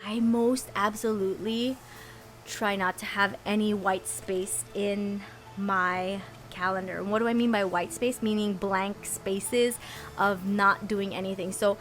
I most absolutely try not to have any white space in my calendar. And what do I mean by white space? Meaning blank spaces of not doing anything. So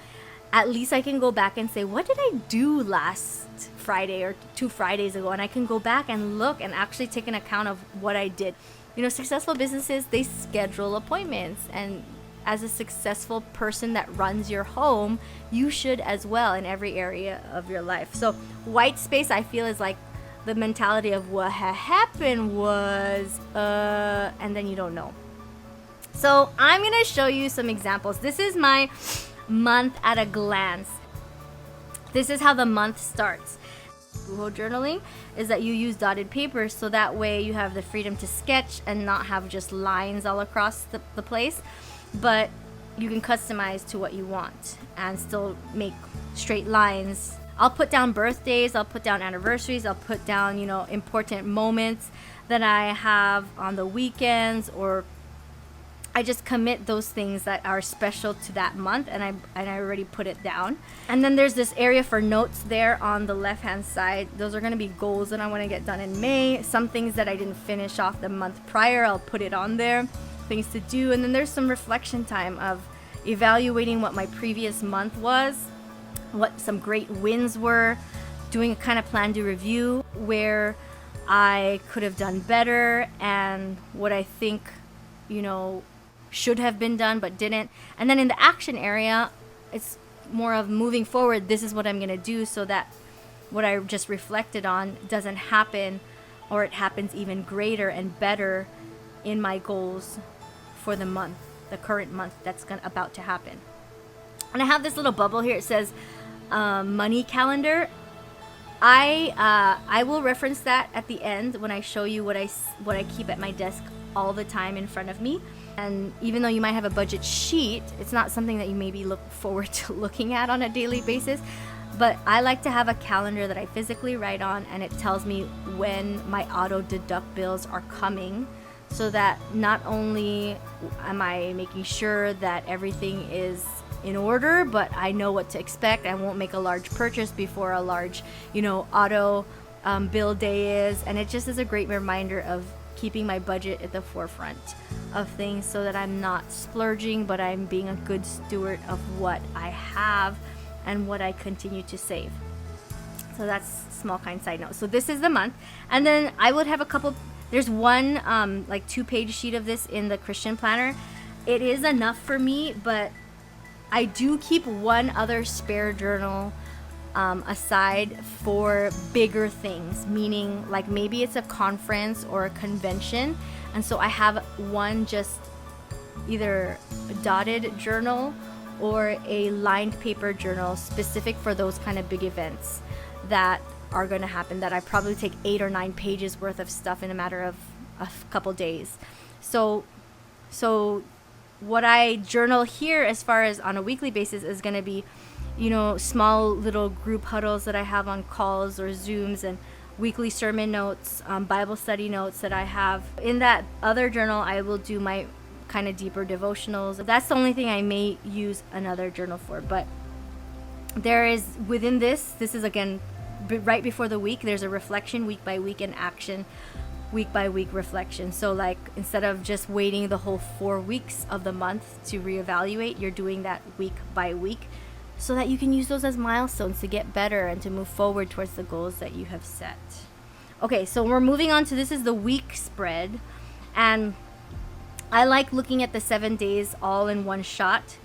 at least I can go back and say, what did I do last Friday or 2 Fridays ago? And I can go back and look and actually take an account of what I did. You know, successful businesses, they schedule appointments, and as a successful person that runs your home, you should as well in every area of your life. So white space, I feel, is like the mentality of what happened was, and then you don't know. So I'm going to show you some examples. This is my month at a glance. This is how the month starts. Google journaling is that you use dotted paper, so that way you have the freedom to sketch and not have just lines all across the place, but you can customize to what you want and still make straight lines. I'll put down birthdays, I'll put down anniversaries, I'll put down, you know, important moments that I have on the weekends, or I just commit those things that are special to that month, and I already put it down. And then there's this area for notes there on the left hand side. Those are going to be goals that I want to get done in May. Some things that I didn't finish off the month prior, I'll put it on there. Things to do. And then there's some reflection time of evaluating what my previous month was, what some great wins were, doing a kind of plan to review where I could have done better, and what I think, you know, should have been done but didn't. And then in the action area, it's more of moving forward. This is what I'm going to do so that what I just reflected on doesn't happen, or it happens even greater and better in my goals for the month, the current month that's about to happen. And I have this little bubble here. It says money calendar. I will reference that at the end when I show you what I keep at my desk all the time in front of me. And even though you might have a budget sheet, it's not something that you maybe look forward to looking at on a daily basis. But I like to have a calendar that I physically write on, and it tells me when my auto deduct bills are coming, so that not only am I making sure that everything is in order, but I know what to expect. I won't make a large purchase before a large, you know, auto bill day is. And it just is a great reminder of keeping my budget at the forefront of things, so that I'm not splurging, but I'm being a good steward of what I have and what I continue to save. So that's small kind side note. So this is the month, and then I would have a couple. There's one like 2-page sheet of this in the Christian planner. It is enough for me, but I do keep one other spare journal aside for bigger things, meaning like maybe it's a conference or a convention, and so I have one just either a dotted journal or a lined paper journal specific for those kind of big events that are going to happen, that I probably take 8 or 9 pages worth of stuff in a matter of a couple days. So what I journal here as far as on a weekly basis is going to be, you know, small little group huddles that I have on calls or Zooms, and weekly sermon notes, Bible study notes that I have. In that other journal, I will do my kind of deeper devotionals. That's the only thing I may use another journal for. But there is, within this is again right before the week, there's a reflection week by week and action week by week reflection. So like instead of just waiting the whole 4 weeks of the month to reevaluate, you're doing that week by week, so that you can use those as milestones to get better and to move forward towards the goals that you have set. Okay, so we're moving on to, this is the week spread, and I like looking at the 7 days all in one shot,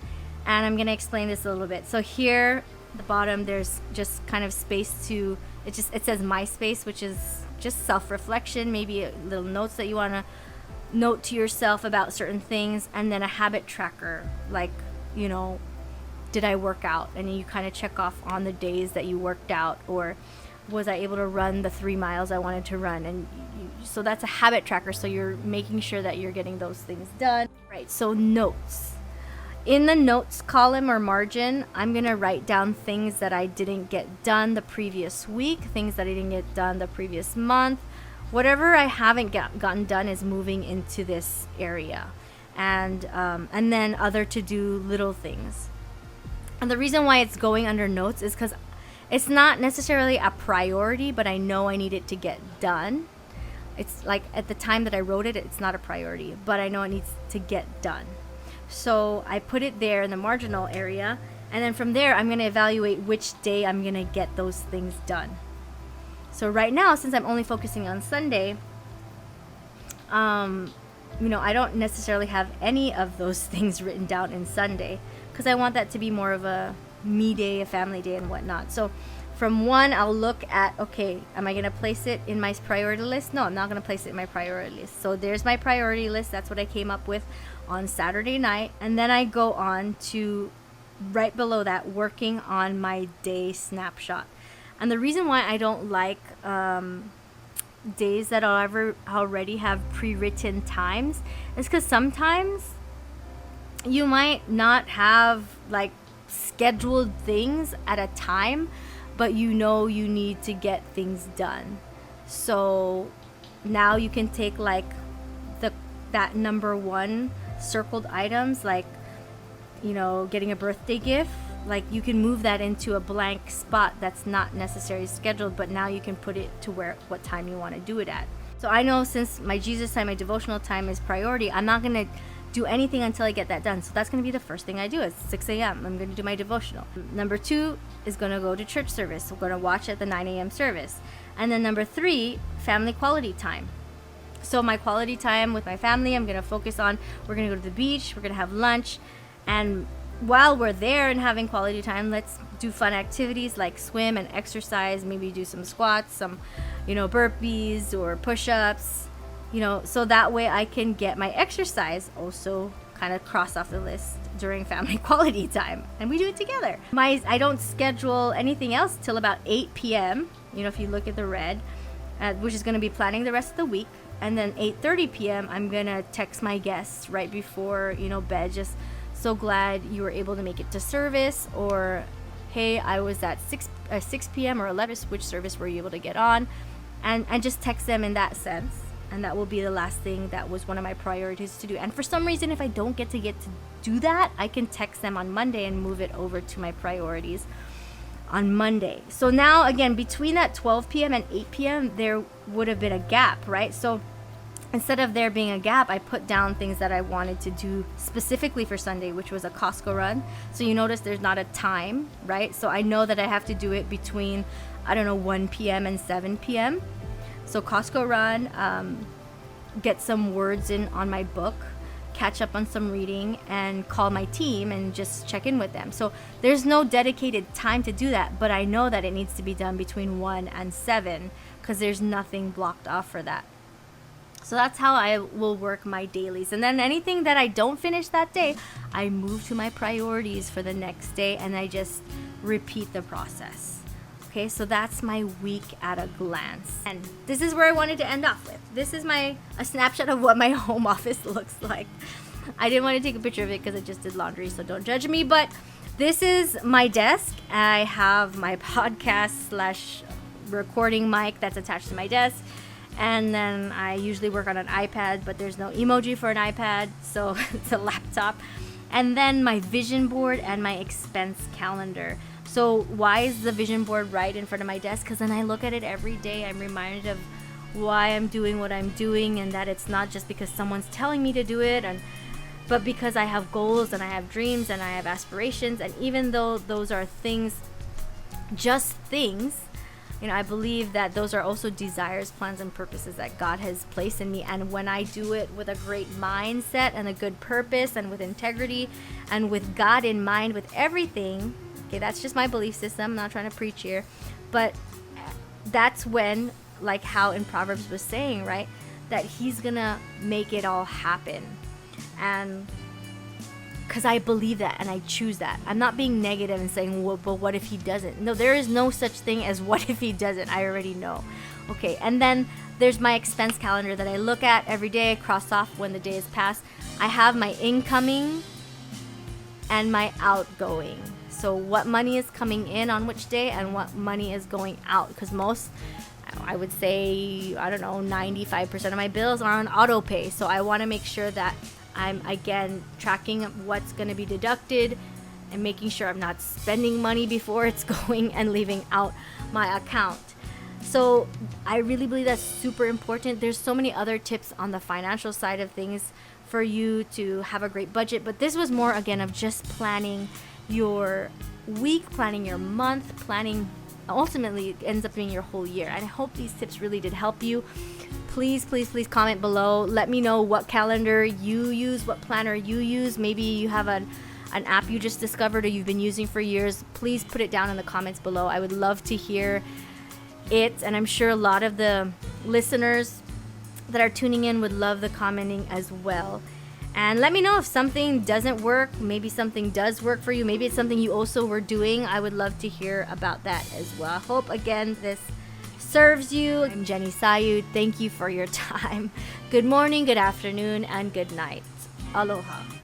and I'm going to explain this a little bit. So here at the bottom, there's just kind of space to, it says my space, which is just self-reflection, maybe little notes that you want to note to yourself about certain things, and then a habit tracker, like, you know, did I work out? And you kind of check off on the days that you worked out, or was I able to run the 3 miles I wanted to run? And so that's a habit tracker. So you're making sure that you're getting those things done. Right. So notes. In the notes column or margin, I'm going to write down things that I didn't get done the previous week, things that I didn't get done the previous month. Whatever I haven't gotten done is moving into this area. And then other to-do little things. And the reason why it's going under notes is because It's not necessarily a priority, but I know I need it to get done. It's like at the time that I wrote it, it's not a priority, but I know it needs to get done. So I put it there in the marginal area, and then from there I'm going to evaluate which day I'm going to get those things done. So right now, since I'm only focusing on Sunday, I don't necessarily have any of those things written down in Sunday, because I want that to be more of a me day, a family day, and whatnot. So from 1, I'll look at, okay, am I going to place it in my priority list? No, I'm not going to place it in my priority list. So there's my priority list. That's what I came up with on Saturday night. And then I go on to right below that, working on my day snapshot. And the reason why I don't like days that already have pre-written times is because sometimes you might not have like scheduled things at a time, but you need to get things done. So now you can take like that number 1 circled items, like getting a birthday gift, like you can move that into a blank spot that's not necessarily scheduled, but now you can put it to what time you want to do it at. So I know since my Jesus time, my devotional time is priority, I'm not going to do anything until I get that done. So that's going to be the first thing I do. It's 6 a.m. I'm going to do my devotional. Number 2 is going to go to church service. We're going to watch at the 9 a.m. service. And then number 3, family quality time. So my quality time with my family, I'm going to focus on, we're going to go to the beach, we're going to have lunch, and while we're there and having quality time, let's do fun activities like swim and exercise, maybe do some squats, some burpees or push-ups, so that way I can get my exercise also kind of cross off the list during family quality time, and we do it together. I don't schedule anything else till about 8 p.m. If you look at the red, which is going to be planning the rest of the week. And then 8:30 p.m. I'm going to text my guests right before, bed, just so glad you were able to make it to service, or hey, I was at 6 p.m. or 11, which service were you able to get on, and just text them in that sense. And that will be the last thing that was one of my priorities to do. And for some reason, if I don't get to do that, I can text them on Monday and move it over to my priorities on Monday. So now again, between that 12 p.m. and 8 p.m. there would have been a gap, right? So instead of there being a gap, I put down things that I wanted to do specifically for Sunday, which was a Costco run. So you notice there's not a time, right? So I know that I have to do it between 1 p.m. and 7 p.m. So Costco run, get some words in on my book, catch up on some reading, and call my team and just check in with them. So there's no dedicated time to do that, but I know that it needs to be done between 1 and 7 because there's nothing blocked off for that. So that's how I will work my dailies. And then anything that I don't finish that day, I move to my priorities for the next day, and I just repeat the process. Okay, so that's my week at a glance. And this is where I wanted to end off with. This is a snapshot of what my home office looks like. I didn't want to take a picture of it because I just did laundry, so don't judge me. But this is my desk. I have my podcast / recording mic that's attached to my desk. And then I usually work on an iPad, but there's no emoji for an iPad, so it's a laptop. And then my vision board and my expense calendar. So why is the vision board right in front of my desk? Because then I look at it every day. I'm reminded of why I'm doing what I'm doing, and that it's not just because someone's telling me to do it, but because I have goals and I have dreams and I have aspirations. And even though those are just things, I believe that those are also desires, plans, and purposes that God has placed in me. And when I do it with a great mindset and a good purpose and with integrity and with God in mind with everything, okay, that's just my belief system. I'm not trying to preach here. But that's when, like how in Proverbs was saying, right, that He's going to make it all happen. And because I believe that and I choose that. I'm not being negative and saying, well, but what if He doesn't? No, there is no such thing as what if He doesn't. I already know. Okay, and then there's my expense calendar that I look at every day, cross off when the day is passed. I have my incoming and my outgoing. So what money is coming in on which day and what money is going out. Because I would say, 95% of my bills are on auto pay. So I want to make sure that I'm, again, tracking what's going to be deducted and making sure I'm not spending money before it's going and leaving out my account. So I really believe that's super important. There's so many other tips on the financial side of things for you to have a great budget, but this was more again of just planning your week, planning your month, planning ultimately it ends up being your whole year. And I hope these tips really did help you. Please comment below. Let me know what calendar you use, what planner you use. Maybe you have an app you just discovered or you've been using for years. Please put it down in the comments below. I would love to hear it, and I'm sure a lot of the listeners that are tuning in would love the commenting as well. And let me know if something doesn't work. Maybe something does work for you. Maybe it's something you also were doing. I would love to hear about that as well. I hope again this serves you. I'm Jenny Sayud. Thank you for your time. Good morning, good afternoon, and good night. Aloha.